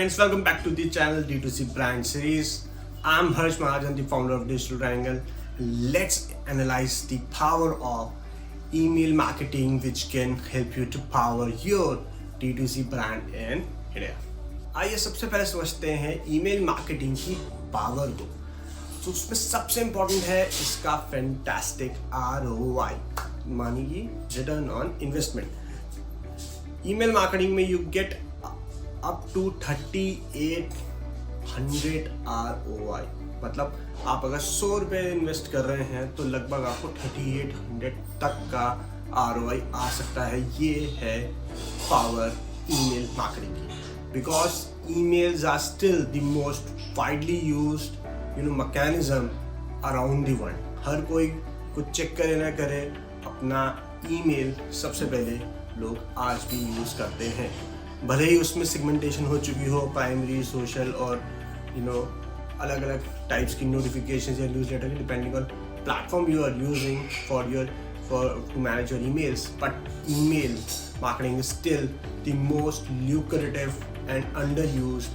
friends, welcome back to the channel D2C Brand Series. I'm Harsh Mahajan, the founder of Digital Triangle. Let's analyze the power of email marketing which can help you to power your D2C brand in India. आइए सबसे पहले समझते हैं email marketing की power को। तो उसमें सबसे इम्पोर्टेंट है इसका फैंटास्टिक ROI, मानिए return on investment. Email marketing में you get up to 3800 ROI, मतलब आप अगर 100 रुपये इन्वेस्ट कर रहे हैं तो लगभग आपको 3800 तक का ROI आ सकता है। ये है पावर ईमेल मार्केटिंग की, because emails are still the most widely used mechanism around the world. हर कोई कुछ चेक करे ना करे, अपना ईमेल सबसे पहले लोग आज भी यूज़ करते हैं। भले ही उसमें सेगमेंटेशन हो चुकी हो, प्राइमरी, सोशल और अलग अलग टाइप्स की नोटिफिकेशन या newsletter, depending on platform you are using for to manage your emails, but email marketing is still the most lucrative and underused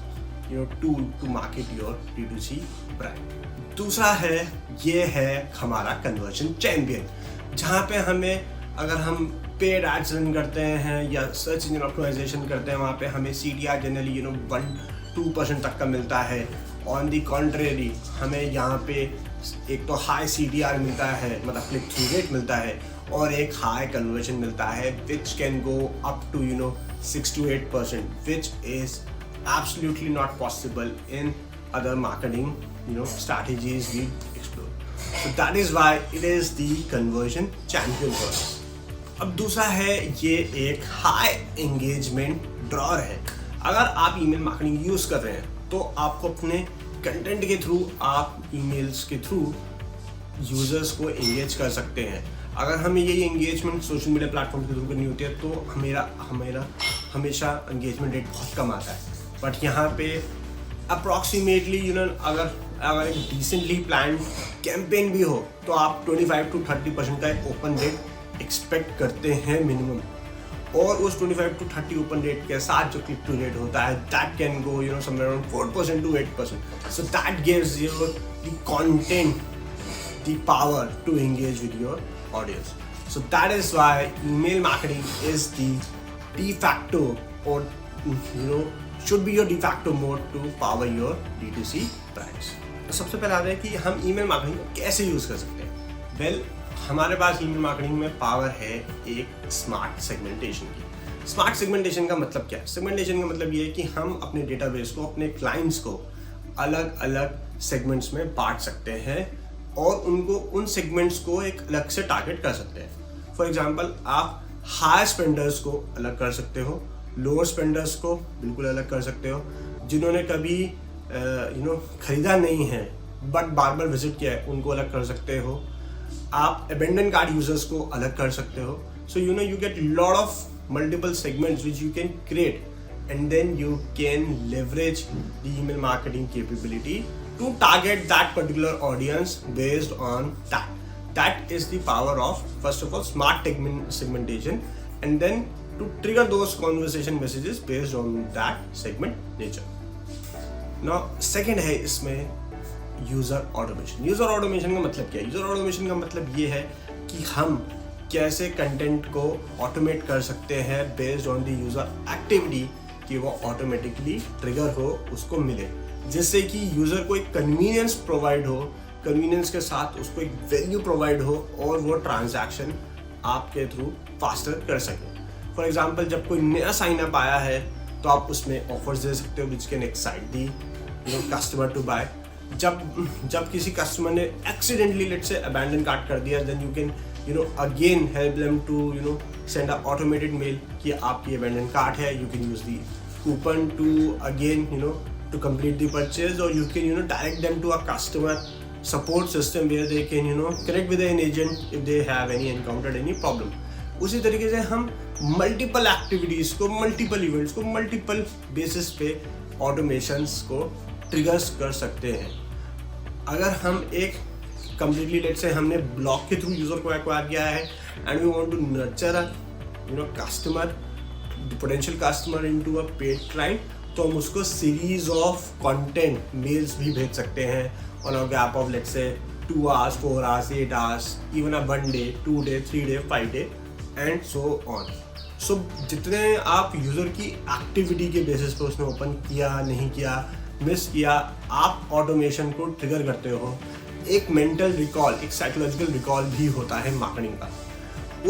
tool to market your D2C brand. दूसरा है, ये है हमारा कन्वर्जन चैंपियन, जहाँ पे हमें अगर हम पेड एड्स रन करते हैं या सर्च इंजन ऑप्टिमाइजेशन करते हैं, वहाँ पे हमें CTR जनरली 1-2% तक का मिलता है। ऑन दी कॉन्ट्रेरी हमें यहाँ पे एक तो हाई CTR मिलता है, मतलब क्लिक थ्रू रेट मिलता है, और एक हाई कन्वर्जन मिलता है which can go up to 6 to 8%, which is absolutely not possible in other marketing strategies we explore. So that is why it is the conversion champion for us. अब दूसरा है, ये एक हाई एंगेजमेंट ड्रॉअर है। अगर आप email marketing use कर रहे हैं तो आपको अपने कंटेंट के थ्रू, आप ईमेल्स के थ्रू यूजर्स को एंगेज कर सकते हैं। अगर हमें यही एंगेजमेंट सोशल मीडिया प्लेटफॉर्म के थ्रू करनी होती है तो हमेरा हमेशा एंगेजमेंट रेट बहुत कम आता है। बट यहाँ पे अप्रॉक्सीमेटली अगर एक डिसेंटली प्लान कैंपेन भी हो तो आप 25 to 30% का एक ओपन रेट एक्सपेक्ट करते हैं मिनिमम, और उस 25 to 30 ओपन रेट के साथ जो क्लिक टू रेट होता है, that can go somewhere around 4% to 8%. So that gives you the content the power to engage with your audience. So that is why email marketing is the de facto or should be your de facto mode to power your D2C brands. तो सबसे पहले आता है कि हम email marketing को कैसे use कर सकते हैं। वेल, हमारे पास ईमेल मार्केटिंग में पावर है एक स्मार्ट सेगमेंटेशन की। स्मार्ट सेगमेंटेशन का मतलब क्या है? सेगमेंटेशन का मतलब ये है कि हम अपने डेटाबेस को, अपने क्लाइंट्स को अलग अलग सेगमेंट्स में बांट सकते हैं और उनको उन सेगमेंट्स को एक अलग से टारगेट कर सकते हैं। फॉर एग्जाम्पल, आप हाई स्पेंडर्स को अलग कर सकते हो, लोअर स्पेंडर्स को बिल्कुल अलग कर सकते हो, जिन्होंने कभी खरीदा नहीं है बट बार बार विजिट किया है उनको अलग कर सकते हो। आप अबेंडन कार्ड यूजर्स को अलग कर सकते हो। So you get lot of multiple segments which you can create, and then you can leverage the email marketing capability to target that particular audience based on that. That is the power of, first of all, smart segmentation, and then to trigger those conversation messages based on that segment nature. Now, second है इसमें user automation. User automation का मतलब क्या है? User automation का मतलब ये है कि हम कैसे कंटेंट को ऑटोमेट कर सकते हैं based on the user activity, कि वो ऑटोमेटिकली ट्रिगर हो, उसको मिले, जिससे कि यूजर को एक कन्वीनियंस प्रोवाइड हो, कन्वीनियंस के साथ उसको एक वैल्यू प्रोवाइड हो और वो ट्रांजैक्शन आपके थ्रू फास्टर कर सके। फॉर एग्जांपल, जब कोई नया साइन अप आया है तो आप उसमें ऑफर्स दे सकते हो which can excite the customer to buy. जब किसी कस्टमर ने accidentally let's say abandon cart कर दिया, then you can again help them to send a automated mail कि आपकी अबैंडन कार्ट है, you can use the coupon to again to complete the purchase, or you can direct them to a customer support system where they can connect with an agent if they have encountered any problem. उसी तरीके से हम multiple activities को, multiple events को, multiple basis पे automations को triggers कर सकते हैं। अगर हम एक कंप्लीटली लेट से हमने ब्लॉग के थ्रू यूजर को एक्वायर किया है and we want to nurture customer, potential customer into a paid client, तो हम उसको सीरीज ऑफ कंटेंट मेल्स भी भेज सकते हैं on a gap of let's say 2 hours, 4 hours, 8 hours, even a 1 day, 2 day, 3 day, 5 day and so on. So जितने आप user की एक्टिविटी के बेसिस पे उसने ओपन किया, नहीं किया, मिस किया, आप ऑटोमेशन को ट्रिगर करते हो। एक मेंटल रिकॉल, एक साइकोलॉजिकल रिकॉल भी होता है मार्केटिंग का।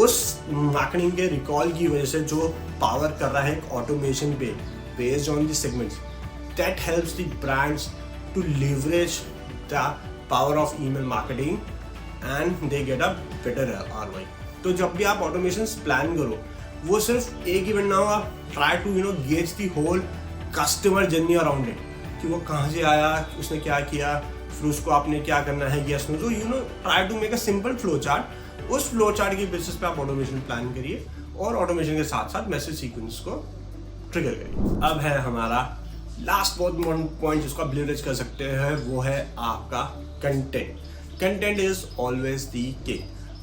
उस मार्केटिंग के रिकॉल की वजह से जो पावर कर रहा है एक ऑटोमेशन पे based on the segments, that helps the brands to leverage the power of email marketing and they get a better ROI। तो जब भी आप ऑटोमेशन प्लान करो, वो सिर्फ एक इवेंट ना हो, try to gauge the whole customer journey around it, कि वो कहाँ से आया, उसने क्या किया, फिर उसको आपने क्या करना है, यस नो। तो try to make a simple flow chart. उस फ्लो चार्ट के बेसिस पे आप ऑटोमेशन प्लान करिए और ऑटोमेशन के साथ साथ मैसेज सीक्वेंस को ट्रिगर करिए। अब है हमारा लास्ट बहुत इंपॉर्टेंट पॉइंट जिसको आप लिवरेज कर सकते हैं, वो है आपका content. Content is always the king,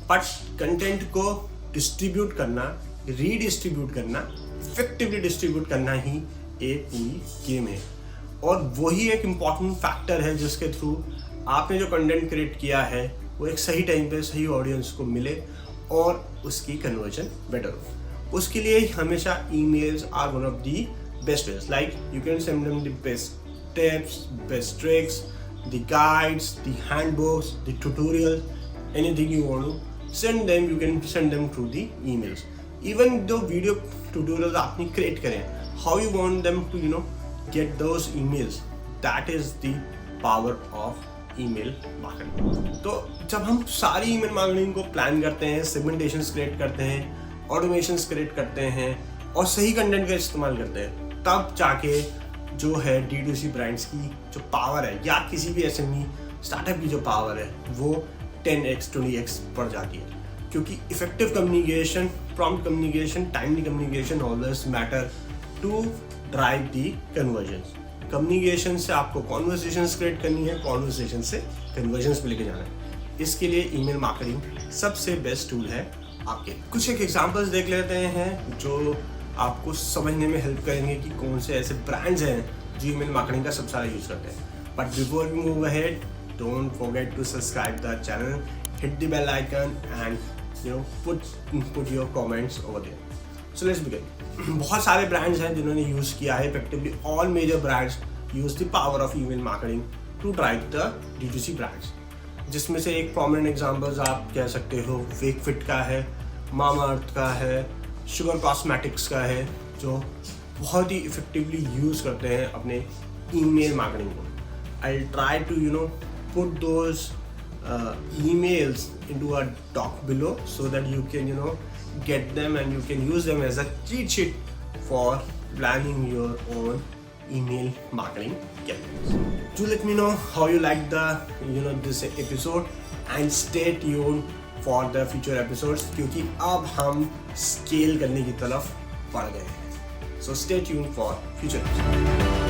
but content को डिस्ट्रीब्यूट करना, रीडिस्ट्रीब्यूट करना, इफेक्टिवली डिस्ट्रीब्यूट करना ही एक पूरी गेम है। और वही एक इम्पॉर्टेंट फैक्टर है जिसके थ्रू आपने जो कंटेंट क्रिएट किया है वो एक सही टाइम पे सही ऑडियंस को मिले और उसकी कन्वर्जन बेटर हो। उसके लिए हमेशा emails are one of the best ways. Like you can send them the best tips, best tricks, the guides, the handbooks, the tutorials, anything you want to send them, you can send them through the emails. Even the video tutorials आपने create करें, how you want them to get those emails, that is the power of email marketing. तो जब हम सारी email marketing को plan करते हैं, segmentations create करते हैं, automations create करते हैं और सही कंटेंट का इस्तेमाल करते हैं, तब जाके जो है D2C ब्रांड्स की जो पावर है या किसी भी SME स्टार्टअप की जो पावर है वो 10x 20x बढ़ जाती है। क्योंकि effective communication, prompt communication, timely communication always matter to drive the conversions. Communication से आपको कॉन्वर्सेशंस क्रिएट करनी है, कॉन्वर्सेशन से कन्वर्जन्स पे लेके जाना है। इसके लिए ईमेल मार्केटिंग सबसे बेस्ट टूल है आपके। कुछ एक एग्जांपल्स देख लेते हैं जो आपको समझने में हेल्प करेंगे कि कौन से ऐसे ब्रांड्स हैं जो ईमेल मार्केटिंग का सबसे ज़्यादा यूज़ करते हैं। But before we move ahead, don't forget to subscribe the channel, hit the bell icon and put your comments over there. So let's begin. बहुत सारे ब्रांड्स हैं जिन्होंने यूज़ किया है effectively. All major brands use the power of email marketing to drive the D2C brands, जिसमें से एक prominent examples आप कह सकते हो वेकफिट का है, मामाअर्थ का है, शुगर कॉस्मेटिक्स का है, जो बहुत ही इफेक्टिवली यूज़ करते हैं अपने ईमेल मार्केटिंग को। I try to put those emails into a doc below so that you can get them and you can use them as a cheat sheet for planning your own email marketing campaigns. Do let me know how you like the this episode and stay tuned for the future episodes, क्योंकि अब हम scale करने की तरफ बढ़ गए हैं. So stay tuned for future episodes.